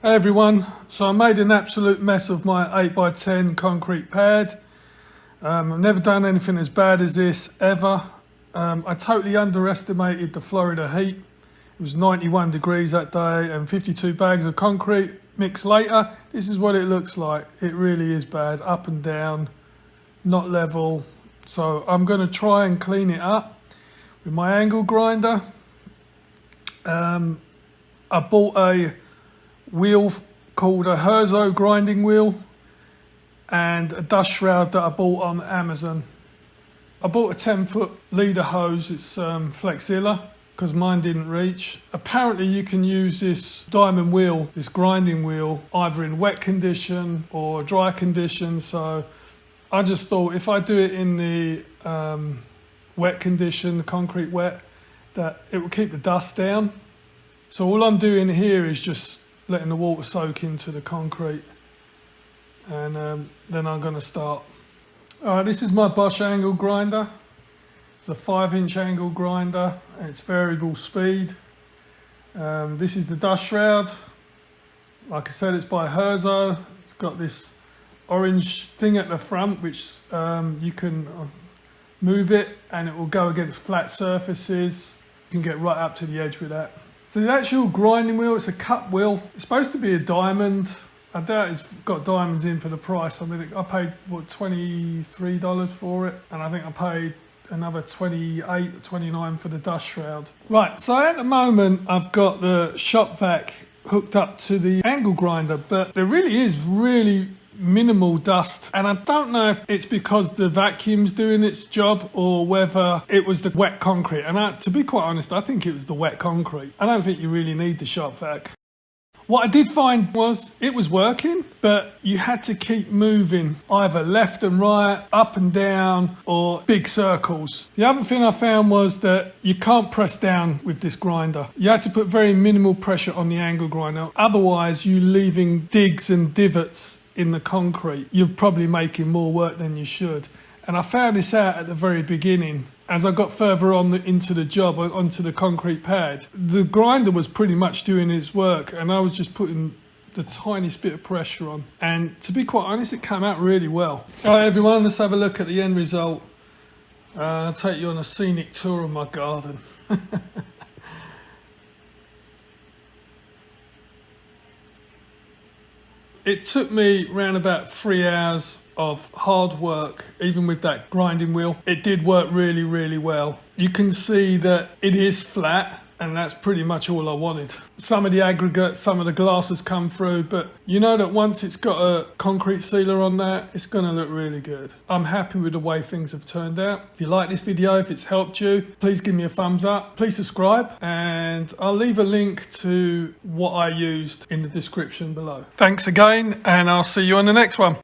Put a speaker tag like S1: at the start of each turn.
S1: Hey everyone, so I made an absolute mess of my 8x10 concrete pad. I've never done anything as bad as this ever. I totally underestimated the Florida heat. It was 91 degrees that day and 52 bags of concrete mixed later. This is what it looks like. It really is bad, up and down, not level. So I'm going to try and clean it up with my angle grinder. I bought a wheel called a Ryobi grinding wheel and a dust shroud that I bought on Amazon. I bought a 10-foot leader hose. It's Flexilla because mine didn't reach. Apparently you can use this diamond wheel, this grinding wheel, either in wet condition or dry condition. So I just thought if I do it in the wet condition, the concrete wet, that it will keep the dust down. So all I'm doing here is just letting the water soak into the concrete, and then I'm going to start. Alright, this is my Bosch angle grinder. It's a 5-inch angle grinder and it's variable speed. This is the dust shroud. Like I said, it's by Ryobi. It's got this orange thing at the front which you can move it and it will go against flat surfaces. You can get right up to the edge with that. So the actual grinding wheel, it's a cut wheel. It's supposed to be a diamond. I doubt it's got diamonds in for the price. I mean, I paid, what, $23 for it. And I think I paid another $28 or $29 for the dust shroud. Right, so at the moment, I've got the shop vac hooked up to the angle grinder, but there really is minimal dust, and I don't know if it's because the vacuum's doing its job or whether it was the wet concrete. And to be quite honest, I think it was the wet concrete. I don't think you really need the shop vac. What I did find was it was working, but you had to keep moving either left and right, up and down, or big circles. The other thing I found was that you can't press down with this grinder. You had to put very minimal pressure on the angle grinder. Otherwise, you're leaving digs and divots in the concrete. You're probably making more work than you should. And I found this out at the very beginning. As I got further on into the job, onto the concrete pad, the grinder was pretty much doing its work and I was just putting the tiniest bit of pressure on. And to be quite honest, it came out really well. All right, everyone, let's have a look at the end result. I'll take you on a scenic tour of my garden. It took me around about 3 hours of hard work, even with that grinding wheel. It did work really, really well. You can see that it is flat, and that's pretty much all I wanted. Some of the aggregate, some of the glass has come through, but you know that once it's got a concrete sealer on that, it's gonna look really good. I'm happy with the way things have turned out. If you like this video, if it's helped you, please give me a thumbs up. Please subscribe, and I'll leave a link to what I used in the description below. Thanks again, and I'll see you on the next one.